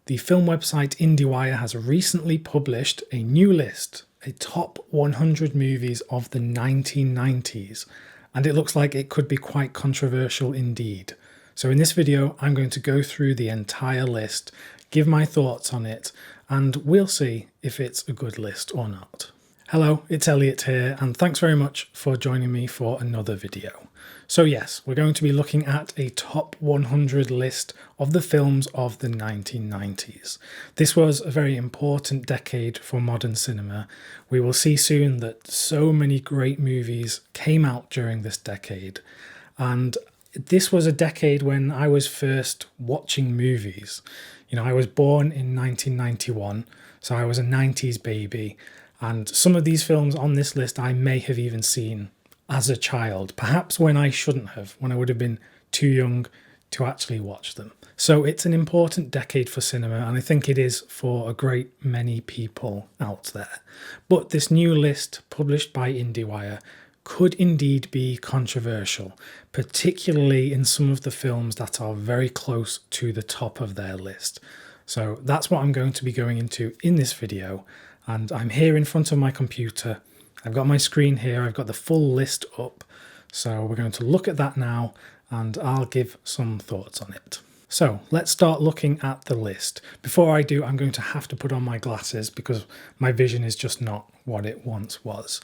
The film website Indiewire has recently published a new list, a top 100 movies of the 1990s, and it looks like it could be quite controversial indeed. So in this video, I'm going to go through the entire list, give my thoughts on it, and we'll see if it's a good list or not. Hello, it's Elliot here, and thanks very much for joining me for another video. So yes, we're going to be looking at a top 100 list of the films of the 1990s. This was a very important decade for modern cinema. We will see soon that so many great movies came out during this decade, and this was a decade when I was first watching movies. You know, I was born in 1991, so I was a 90s baby, and some of these films on this list I may have even seen as a child, perhaps when I shouldn't have, when I would have been too young to actually watch them. So it's an important decade for cinema, and I think it is for a great many people out there. But this new list published by Indiewire could indeed be controversial, particularly in some of the films that are very close to the top of their list. So that's what I'm going to be going into in this video, and I'm here in front of my computer. I've got my screen here, I've got the full list up, so we're going to look at that now and I'll give some thoughts on it. So let's start looking at the list. Before I do, I'm going to have to put on my glasses because my vision is just not what it once was.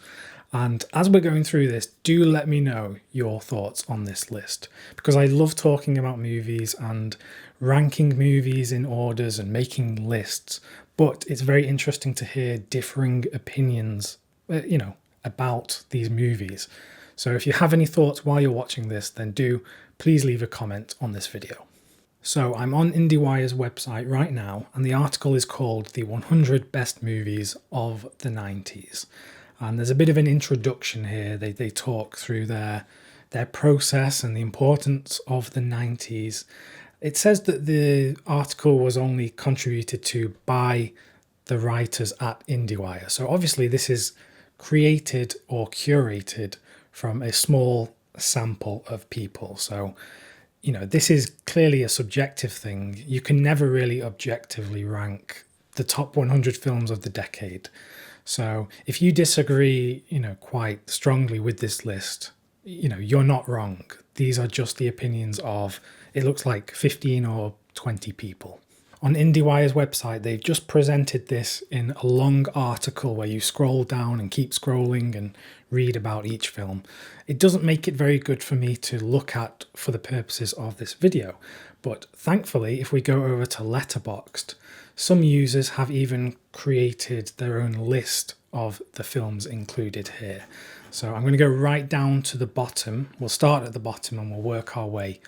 And as we're going through this, do let me know your thoughts on this list, because I love talking about movies and ranking movies in orders and making lists, but it's very interesting to hear differing opinions about these movies. So if you have any thoughts while you're watching this, then please leave a comment on this video. So I'm on IndieWire's website right now, and the article is called The 100 Best Movies of the 90s. And there's a bit of an introduction here. They talk through their process and the importance of the 90s. It says that the article was only contributed to by the writers at IndieWire. So obviously this is created or curated from a small sample of people. So, you know, this is clearly a subjective thing. You can never really objectively rank the top 100 films of the decade. So if you disagree, quite strongly with this list, you're not wrong. These are just the opinions of, it looks like 15 or 20 people. On IndieWire's website, they've just presented this in a long article where you scroll down and keep scrolling and read about each film. It doesn't make it very good for me to look at for the purposes of this video, but thankfully, if we go over to Letterboxd, some users have even created their own list of the films included here. So I'm going to go right down to the bottom. We'll start at the bottom and we'll work our way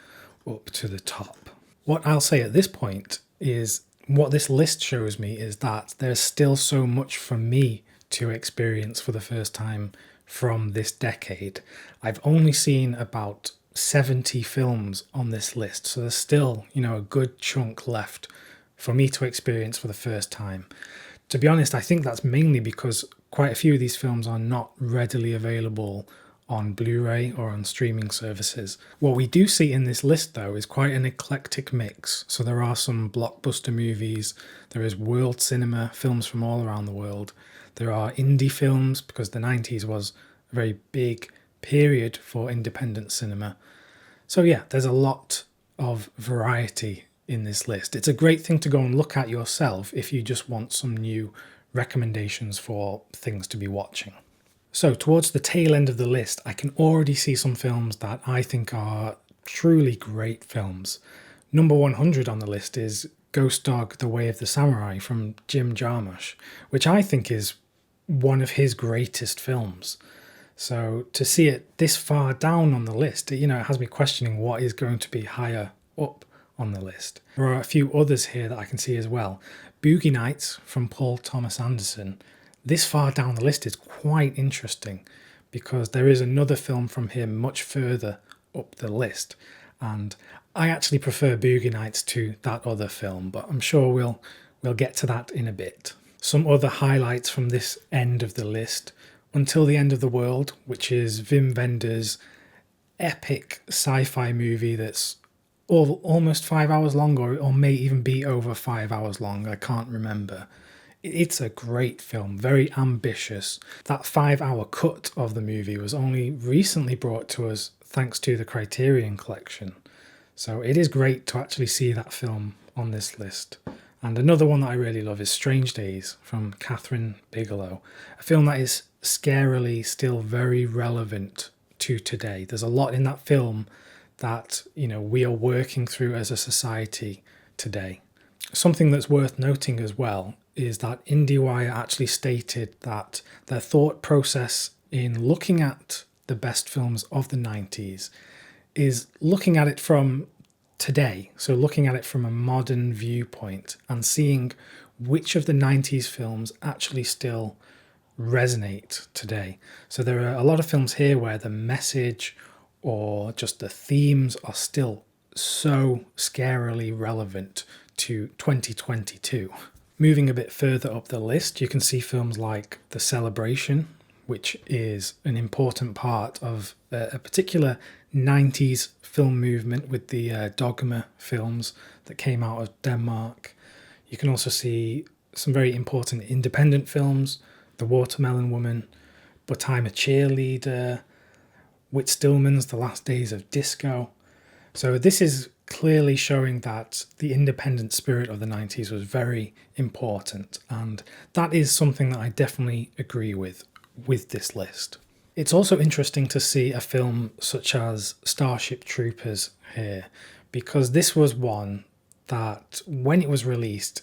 up to the top. What I'll say at this point is what this list shows me is that there's still so much for me to experience for the first time from this decade. I've only seen about 70 films on this list, so there's still, a good chunk left for me to experience for the first time. To be honest, I think that's mainly because quite a few of these films are not readily available on Blu-ray or on streaming services. What we do see in this list though is quite an eclectic mix. So there are some blockbuster movies, there is world cinema, films from all around the world. There are indie films because the 90s was a very big period for independent cinema. So yeah, there's a lot of variety in this list. It's a great thing to go and look at yourself if you just want some new recommendations for things to be watching. So towards the tail end of the list, I can already see some films that I think are truly great films. Number 100 on the list is Ghost Dog: The Way of the Samurai from Jim Jarmusch, which I think is one of his greatest films. So to see it this far down on the list, it has me questioning what is going to be higher up on the list. There are a few others here that I can see as well. Boogie Nights from Paul Thomas Anderson. This far down the list is quite interesting because there is another film from him much further up the list, and I actually prefer Boogie Nights to that other film, but I'm sure we'll get to that in a bit. Some other highlights from this end of the list: Until the End of the World, which is Wim Wenders' epic sci-fi movie that's almost 5 hours long, or may even be over 5 hours long. I can't remember. It's a great film, very ambitious. That 5 hour cut of the movie was only recently brought to us thanks to the Criterion Collection. So it is great to actually see that film on this list. And another one that I really love is Strange Days from Catherine Bigelow, a film that is scarily still very relevant to today. There's a lot in that film that, we are working through as a society today. Something that's worth noting as well is that Indiewire actually stated that their thought process in looking at the best films of the 90s is looking at it from today. So looking at it from a modern viewpoint and seeing which of the 90s films actually still resonate today. So there are a lot of films here where the message or just the themes are still so scarily relevant to 2022. Moving a bit further up the list, you can see films like The Celebration, which is an important part of a particular 90s film movement with the Dogma films that came out of Denmark. You can also see some very important independent films, The Watermelon Woman, But I'm a Cheerleader, Whit Stillman's The Last Days of Disco. So this is clearly showing that the independent spirit of the 90s was very important, and that is something that I definitely agree with this list. It's also interesting to see a film such as Starship Troopers here, because this was one that when it was released,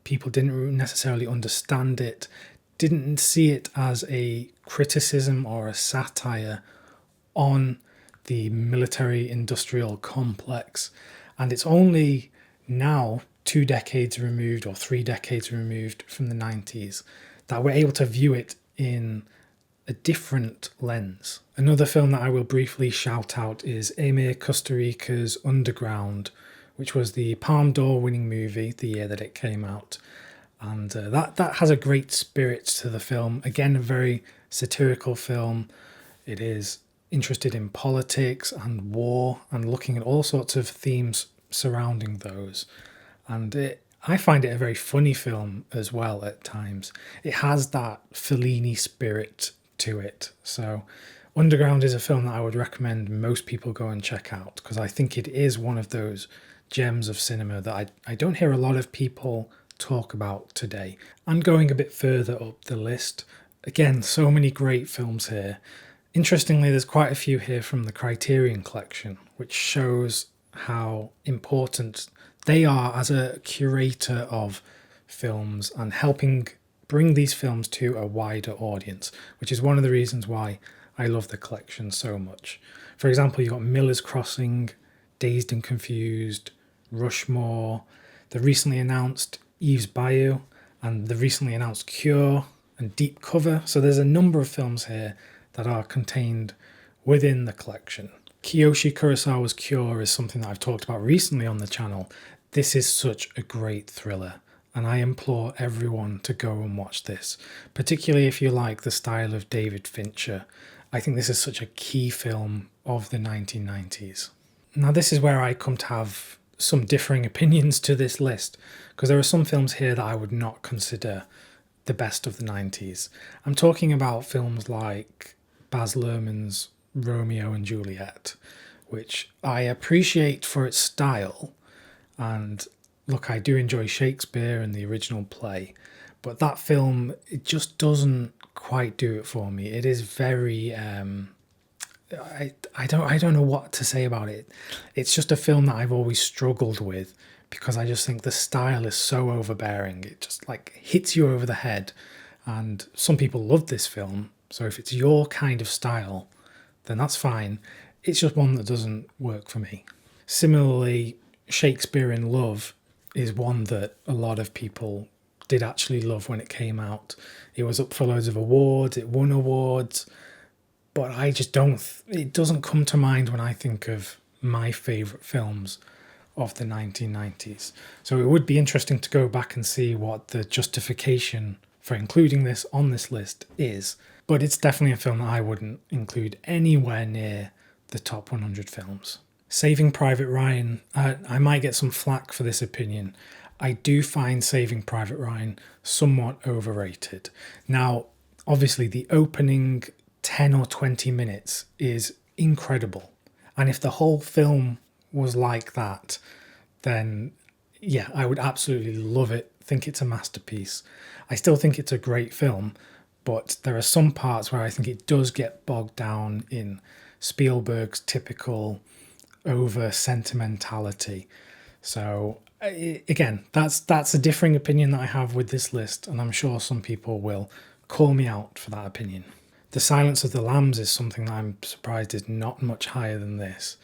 people didn't necessarily understand it, didn't see it as a criticism or a satire on the military-industrial complex. And it's only now 2 decades removed or 3 decades removed from the 90s that we're able to view it in a different lens. Another film that I will briefly shout out is Emir Kusturica's Underground, which was the Palme d'Or winning movie the year that it came out. And that has a great spirit to the film. Again, a very satirical film. It is interested in politics and war and looking at all sorts of themes surrounding those. And I find it a very funny film as well at times. It has that Fellini spirit to it. So Underground is a film that I would recommend most people go and check out, because I think it is one of those gems of cinema that I don't hear a lot of people talk about today. And going a bit further up the list, again, so many great films here. Interestingly, there's quite a few here from the Criterion Collection, which shows how important they are as a curator of films and helping bring these films to a wider audience, which is one of the reasons why I love the collection so much. For example, you've got Miller's Crossing, Dazed and Confused, Rushmore, the recently announced Eve's Bayou, and the recently announced Cure and Deep Cover. So there's a number of films here that are contained within the collection. Kiyoshi Kurosawa's Cure is something that I've talked about recently on the channel. This is such a great thriller, and I implore everyone to go and watch this, particularly if you like the style of David Fincher. I think this is such a key film of the 1990s. Now, this is where I come to have some differing opinions to this list, because there are some films here that I would not consider the best of the 90s. I'm talking about films like Baz Luhrmann's Romeo and Juliet, which I appreciate for its style. And look, I do enjoy Shakespeare and the original play, but that film, it just doesn't quite do it for me. It is very I don't know what to say about it. It's just a film that I've always struggled with, because I just think the style is so overbearing. It just like hits you over the head. And some people love this film, so if it's your kind of style, then that's fine. It's just one that doesn't work for me. Similarly, Shakespeare in Love is one that a lot of people did actually love when it came out. It was up for loads of awards, it won awards, but I just don't, it doesn't come to mind when I think of my favourite films of the 1990s. So it would be interesting to go back and see what the justification for including this on this list is, but it's definitely a film that I wouldn't include anywhere near the top 100 films. Saving Private Ryan, I might get some flack for this opinion. I do find Saving Private Ryan somewhat overrated. Now, obviously, the opening 10 or 20 minutes is incredible. And if the whole film was like that, then yeah, I would absolutely love it. Think it's a masterpiece. I still think it's a great film, but there are some parts where I think it does get bogged down in Spielberg's typical over sentimentality. So again, that's a differing opinion that I have with this list, and I'm sure some people will call me out for that opinion. The Silence of the Lambs is something that I'm surprised is not much higher than this.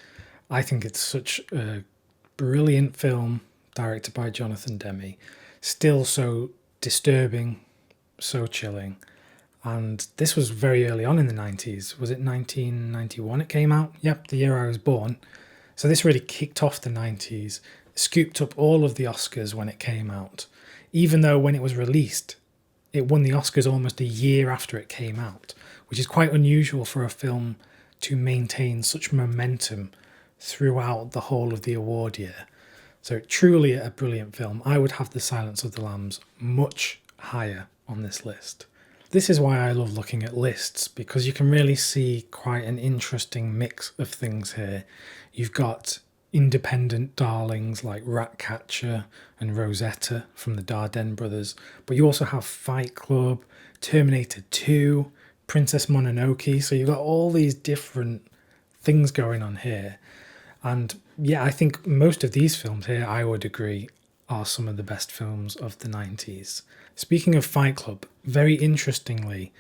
I think it's such a brilliant film directed by Jonathan Demme, still so disturbing, so chilling. And this was very early on in the 90s. Was it 1991 it came out? Yep, the year I was born. So this really kicked off the 90s, scooped up all of the Oscars when it came out. Even though when it was released, it won the Oscars almost a year after it came out, which is quite unusual for a film to maintain such momentum throughout the whole of the award year. So truly a brilliant film. I would have The Silence of the Lambs much higher on this list. This is why I love looking at lists, because you can really see quite an interesting mix of things here. You've got independent darlings like Ratcatcher and Rosetta from the Dardenne brothers, but you also have Fight Club, Terminator 2, Princess Mononoke, so you've got all these different things going on here. And yeah, I think most of these films here, I would agree, are some of the best films of the 90s. Speaking of Fight Club, very interestingly,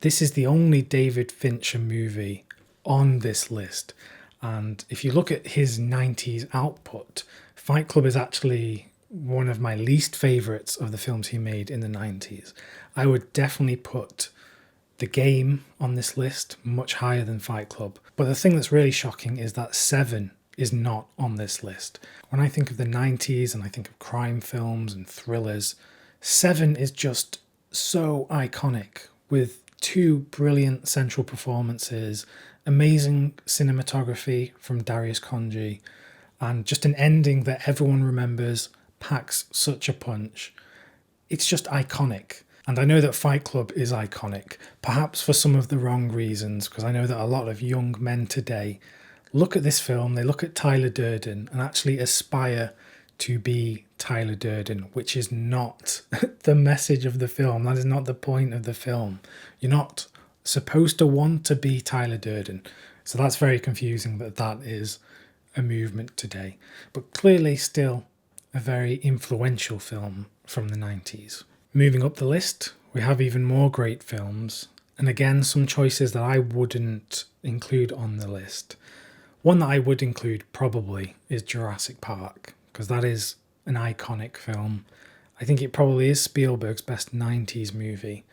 this is the only David Fincher movie on this list. And if you look at his 90s output, Fight Club is actually one of my least favourites of the films he made in the 90s. I would definitely put The Game on this list much higher than Fight Club. But the thing that's really shocking is that Seven is not on this list. When I think of the 90s and I think of crime films and thrillers, Seven is just so iconic, with two brilliant central performances, amazing cinematography from Darius Khondji, and just an ending that everyone remembers, packs such a punch. It's just iconic. And I know that Fight Club is iconic, perhaps for some of the wrong reasons, because I know that a lot of young men today look at this film, they look at Tyler Durden and actually aspire to be Tyler Durden, which is not the message of the film. That is not the point of the film. You're not supposed to want to be Tyler Durden. So that's very confusing that that is a movement today. But clearly still a very influential film from the 90s. Moving up the list, we have even more great films. And again, some choices that I wouldn't include on the list. One that I would include probably is Jurassic Park, because that is an iconic film. I think it probably is Spielberg's best 90s movie,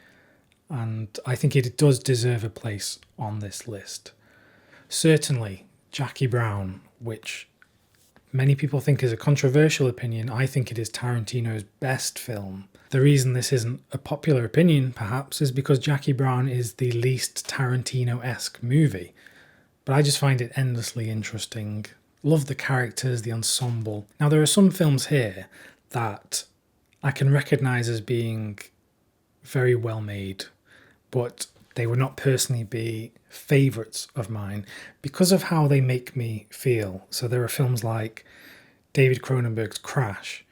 and I think it does deserve a place on this list. Certainly, Jackie Brown, which many people think is a controversial opinion, I think it is Tarantino's best film. The reason this isn't a popular opinion, perhaps, is because Jackie Brown is the least Tarantino-esque movie. But I just find it endlessly interesting. Love the characters, the ensemble. Now, there are some films here that I can recognise as being very well made, but they would not personally be favourites of mine because of how they make me feel. So there are films like David Cronenberg's Crash,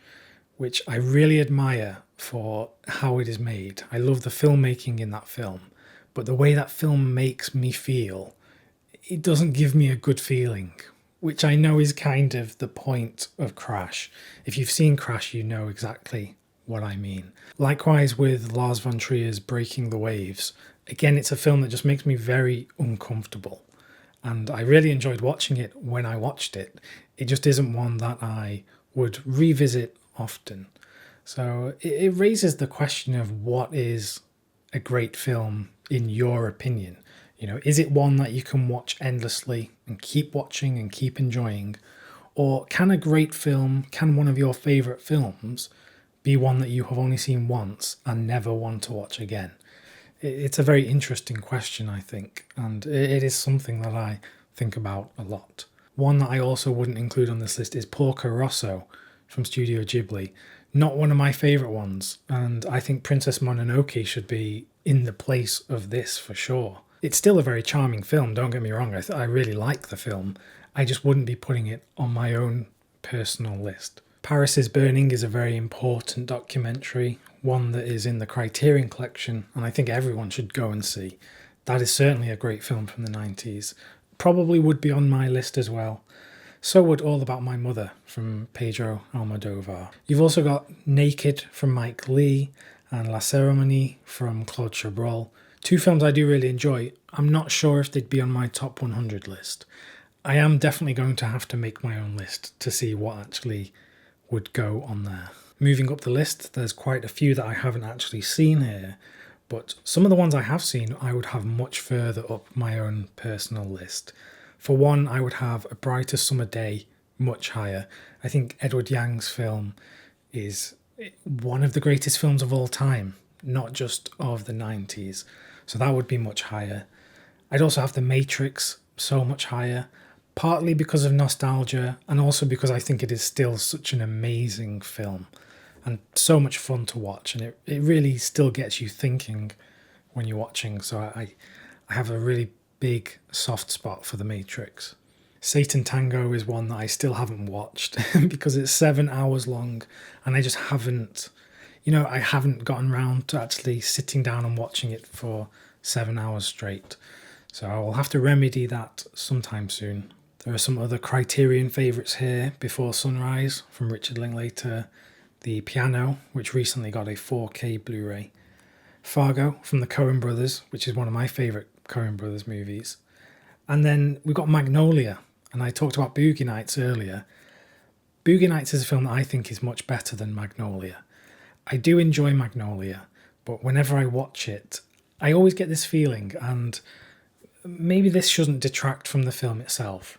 which I really admire for how it is made. I love the filmmaking in that film, but the way that film makes me feel, it doesn't give me a good feeling, which I know is kind of the point of Crash. If you've seen Crash, you know exactly what I mean. Likewise with Lars von Trier's Breaking the Waves. Again, it's a film that just makes me very uncomfortable. And I really enjoyed watching it when I watched it. It just isn't one that I would revisit often. So it raises the question of what is a great film in your opinion. You know, is it one that you can watch endlessly and keep watching and keep enjoying? Or can a great film, can one of your favourite films be one that you have only seen once and never want to watch again? It's a very interesting question, I think, and it is something that I think about a lot. One that I also wouldn't include on this list is Porco Rosso from Studio Ghibli. Not one of my favourite ones, and I think Princess Mononoke should be in the place of this for sure. It's still a very charming film, don't get me wrong. I really like the film. I just wouldn't be putting it on my own personal list. Paris is Burning is a very important documentary, one that is in the Criterion collection, and I think everyone should go and see. That is certainly a great film from the 90s. Probably would be on my list as well. So would All About My Mother from Pedro Almodovar. You've also got Naked from Mike Leigh and La Cérémonie from Claude Chabrol. Two films I do really enjoy. I'm not sure if they'd be on my top 100 list. I am definitely going to have to make my own list to see what actually would go on there. Moving up the list, there's quite a few that I haven't actually seen here, but some of the ones I have seen I would have much further up my own personal list. For one, I would have A Brighter Summer Day much higher. I think Edward Yang's film is one of the greatest films of all time, not just of the 90s. So that would be much higher. I'd also have The Matrix so much higher, partly because of nostalgia and also because I think it is still such an amazing film and so much fun to watch, and it really still gets you thinking when you're watching. So I have a really big soft spot for The Matrix. Satan Tango is one that I still haven't watched because it's 7 hours long and I just haven't, I haven't gotten around to actually sitting down and watching it for 7 hours straight. So I will have to remedy that sometime soon. There are some other Criterion favourites here. Before Sunrise from Richard Linklater, The Piano, which recently got a 4K Blu-ray, Fargo from the Coen brothers, which is one of my favourite Coen brothers movies, and then we've got Magnolia, and I talked about Boogie Nights earlier. Boogie Nights is a film that I think is much better than Magnolia. I do enjoy Magnolia, but whenever I watch it, I always get this feeling, and maybe this shouldn't detract from the film itself,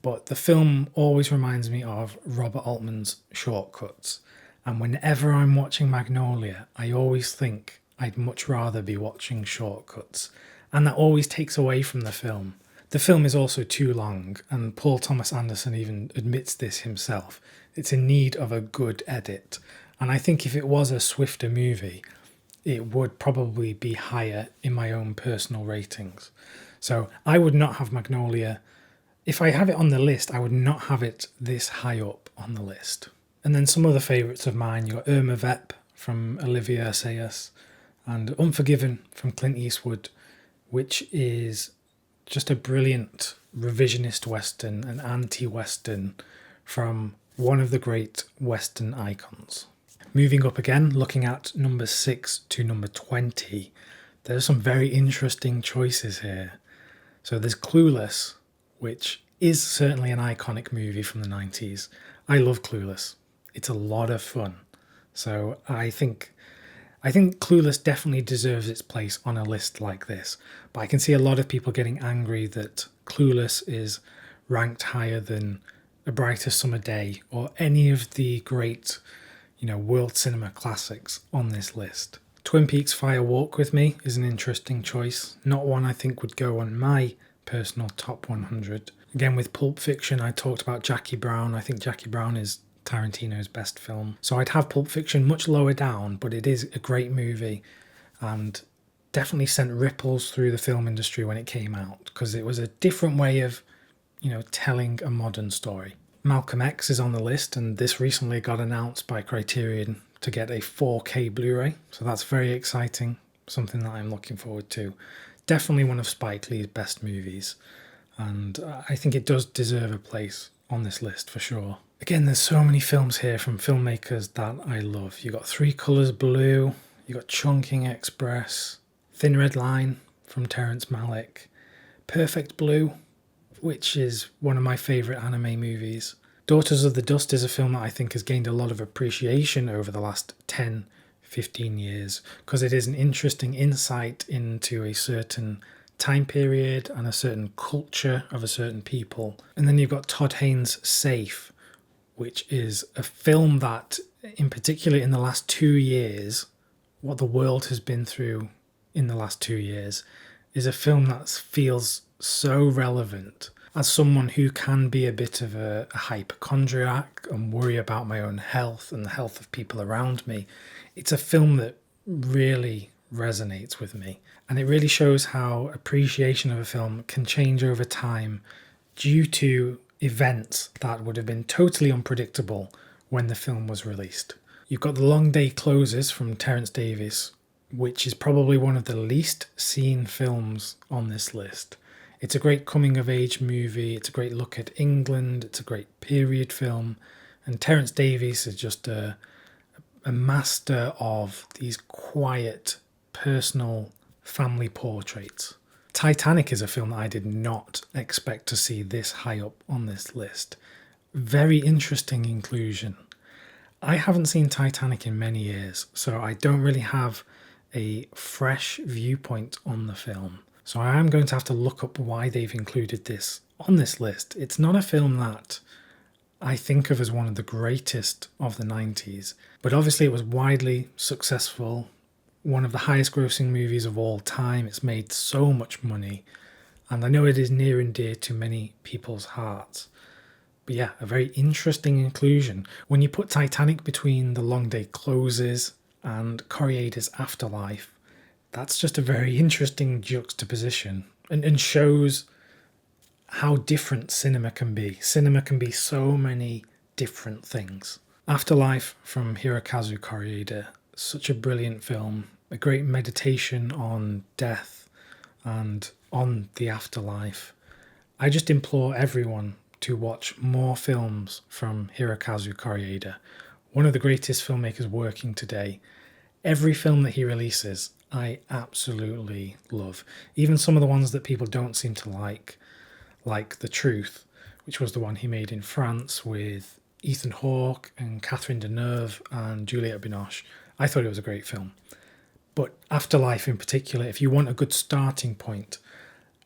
but the film always reminds me of Robert Altman's Shortcuts. And whenever I'm watching Magnolia, I always think I'd much rather be watching Shortcuts. And that always takes away from the film. The film is also too long, and Paul Thomas Anderson even admits this himself. It's in need of a good edit. And I think if it was a swifter movie, it would probably be higher in my own personal ratings. So I would not have Magnolia. If I have it on the list, I would not have it this high up on the list. And then some other favourites of mine, you've got Irma Vep from Olivier Assayas and Unforgiven from Clint Eastwood, which is just a brilliant revisionist Western, an anti-Western from one of the great Western icons. Moving up again, looking at number 6 to number 20, there are some very interesting choices here. So there's Clueless, which is certainly an iconic movie from the 90s. I love Clueless. It's a lot of fun. So I think Clueless definitely deserves its place on a list like this. But I can see a lot of people getting angry that Clueless is ranked higher than A Brighter Summer Day or any of the great, world cinema classics on this list. Twin Peaks Fire Walk With Me is an interesting choice. Not one I think would go on my personal top 100. Again, with Pulp Fiction, I talked about Jackie Brown. I think Jackie Brown is Tarantino's best film. So I'd have Pulp Fiction much lower down, but it is a great movie and definitely sent ripples through the film industry when it came out because it was a different way of, telling a modern story. Malcolm X is on the list, and this recently got announced by Criterion to get a 4K Blu-ray. So that's very exciting, something that I'm looking forward to. Definitely one of Spike Lee's best movies, and I think it does deserve a place on this list for sure. Again, there's so many films here from filmmakers that I love. You got Three Colors Blue, you got Chungking Express, Thin Red Line from Terrence Malick, Perfect Blue, which is one of my favourite anime movies. Daughters of the Dust is a film that I think has gained a lot of appreciation over the last 10, 15 years because it is an interesting insight into a certain time period and a certain culture of a certain people. And then you've got Todd Haynes' Safe, which is a film that, in particular in the last 2 years, what the world has been through in the last 2 years, is a film that feels so relevant. As someone who can be a bit of a hypochondriac and worry about my own health and the health of people around me, it's a film that really resonates with me. And it really shows how appreciation of a film can change over time due to events that would have been totally unpredictable when the film was released. You've got The Long Day Closes from Terence Davies, which is probably one of the least seen films on this list. It's a great coming-of-age movie, it's a great look at England, it's a great period film, and Terence Davies is just a master of these quiet, personal family portraits. Titanic is a film that I did not expect to see this high up on this list. Very interesting inclusion. I haven't seen Titanic in many years, so I don't really have a fresh viewpoint on the film. So I am going to have to look up why they've included this on this list. It's not a film that I think of as one of the greatest of the 90s, but obviously it was widely successful, one of the highest grossing movies of all time. It's made so much money, and I know it is near and dear to many people's hearts. But yeah, a very interesting inclusion. When you put Titanic between The Long Day Closes and Corrieder's Afterlife, that's just a very interesting juxtaposition and shows how different cinema can be. Cinema can be so many different things. Afterlife from Hirokazu Koreeda, such a brilliant film, a great meditation on death and on the afterlife. I just implore everyone to watch more films from Hirokazu Koreeda, one of the greatest filmmakers working today. Every film that he releases, I absolutely love. Even some of the ones that people don't seem to like The Truth, which was the one he made in France with Ethan Hawke and Catherine Deneuve and Juliette Binoche. I thought it was a great film. But Afterlife in particular, if you want a good starting point,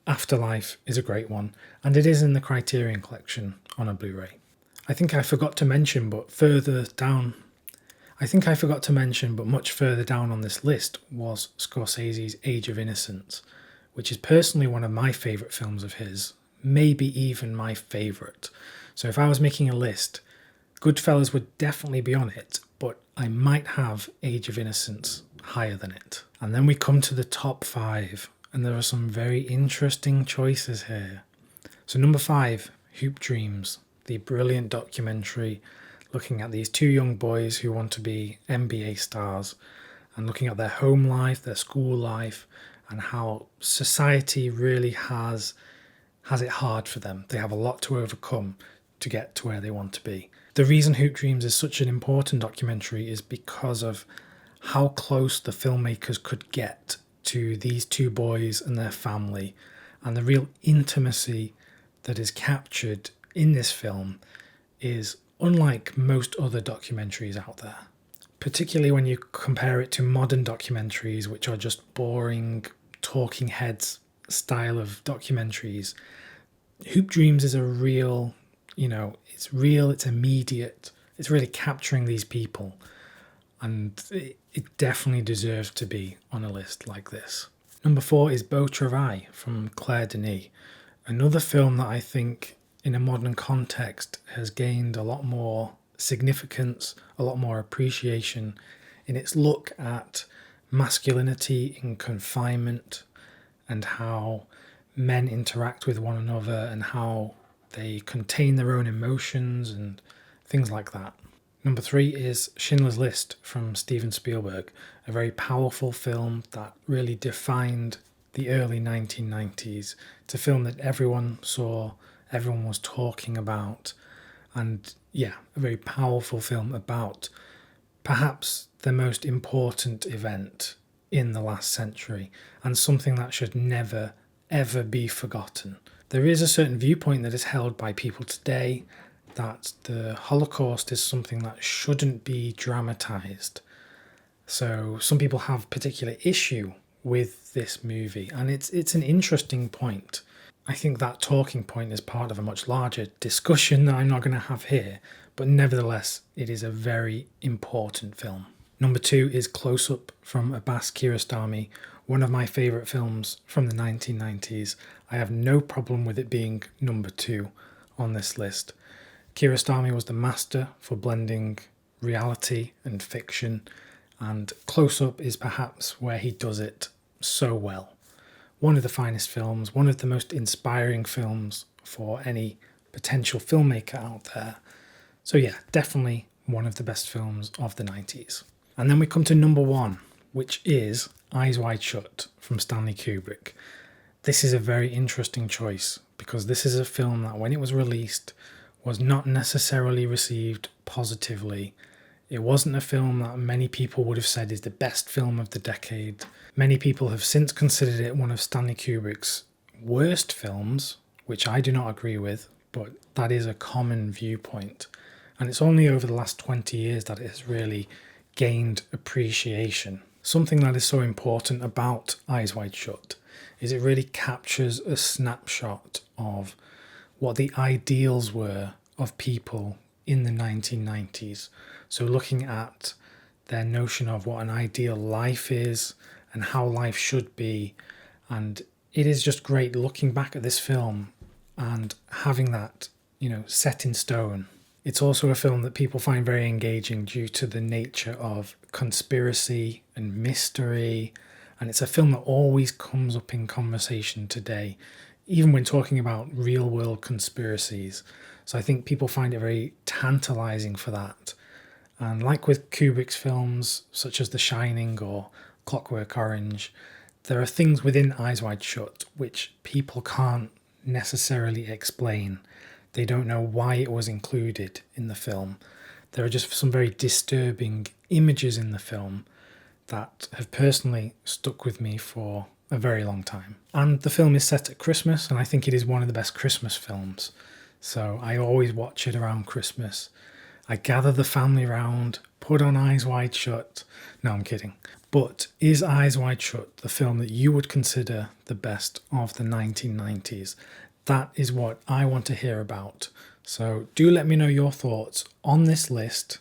Afterlife is a great one, and it is in the Criterion Collection on a Blu-ray. I think I forgot to mention, but much further down on this list was Scorsese's Age of Innocence, which is personally one of my favourite films of his, maybe even my favourite. So if I was making a list, Goodfellas would definitely be on it, but I might have Age of Innocence higher than it. And then we come to the top 5, and there are some very interesting choices here. So number 5, Hoop Dreams, the brilliant documentary looking at these two young boys who want to be NBA stars and looking at their home life, their school life, and how society really has it hard for them. They have a lot to overcome to get to where they want to be. The reason Hoop Dreams is such an important documentary is because of how close the filmmakers could get to these two boys and their family, and the real intimacy that is captured in this film is unlike most other documentaries out there, particularly when you compare it to modern documentaries, which are just boring talking heads style of documentaries. Hoop Dreams is a real, it's real, it's immediate, it's really capturing these people, and it definitely deserves to be on a list like this. Number 4 is Beau Travail from Claire Denis, another film that I think in a modern context has gained a lot more significance, a lot more appreciation in its look at masculinity in confinement and how men interact with one another and how they contain their own emotions and things like that. Number 3 is Schindler's List from Steven Spielberg, a very powerful film that really defined the early 1990s. It's a film that everyone saw, everyone was talking about, and yeah, a very powerful film about perhaps the most important event in the last century, and something that should never, ever be forgotten. There is a certain viewpoint that is held by people today that the Holocaust is something that shouldn't be dramatised. So some people have particular issue with this movie, and it's an interesting point. I think that talking point is part of a much larger discussion that I'm not going to have here, but nevertheless, it is a very important film. Number 2 is Close Up from Abbas Kiarostami, one of my favourite films from the 1990s. I have no problem with it being number 2 on this list. Kiarostami was the master for blending reality and fiction, and Close Up is perhaps where he does it so well. One of the finest films, one of the most inspiring films for any potential filmmaker out there. So yeah, definitely one of the best films of the 90s. And then we come to number 1, which is Eyes Wide Shut from Stanley Kubrick. This is a very interesting choice because this is a film that when it was released was not necessarily received positively. It wasn't a film that many people would have said is the best film of the decade. Many people have since considered it one of Stanley Kubrick's worst films, which I do not agree with, but that is a common viewpoint. And it's only over the last 20 years that it has really gained appreciation. Something that is so important about Eyes Wide Shut is it really captures a snapshot of what the ideals were of people in the 1990s. So looking at their notion of what an ideal life is and how life should be. And it is just great looking back at this film and having that, set in stone. It's also a film that people find very engaging due to the nature of conspiracy and mystery. And it's a film that always comes up in conversation today, even when talking about real world conspiracies. So I think people find it very tantalizing for that. And like with Kubrick's films, such as The Shining or Clockwork Orange, there are things within Eyes Wide Shut which people can't necessarily explain. They don't know why it was included in the film. There are just some very disturbing images in the film that have personally stuck with me for a very long time. And the film is set at Christmas, and I think it is one of the best Christmas films. So I always watch it around Christmas. I gather the family round, put on Eyes Wide Shut. No, I'm kidding. But is Eyes Wide Shut the film that you would consider the best of the 1990s? That is what I want to hear about. So do let me know your thoughts on this list,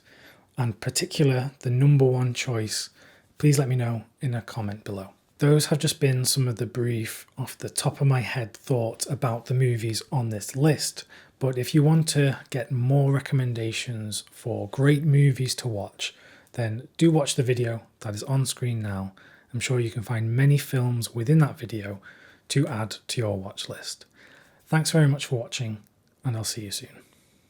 and particular the number 1 choice. Please let me know in a comment below. Those have just been some of the brief, off the top of my head thoughts about the movies on this list. But if you want to get more recommendations for great movies to watch, then do watch the video that is on screen now. I'm sure you can find many films within that video to add to your watch list. Thanks very much for watching, and I'll see you soon.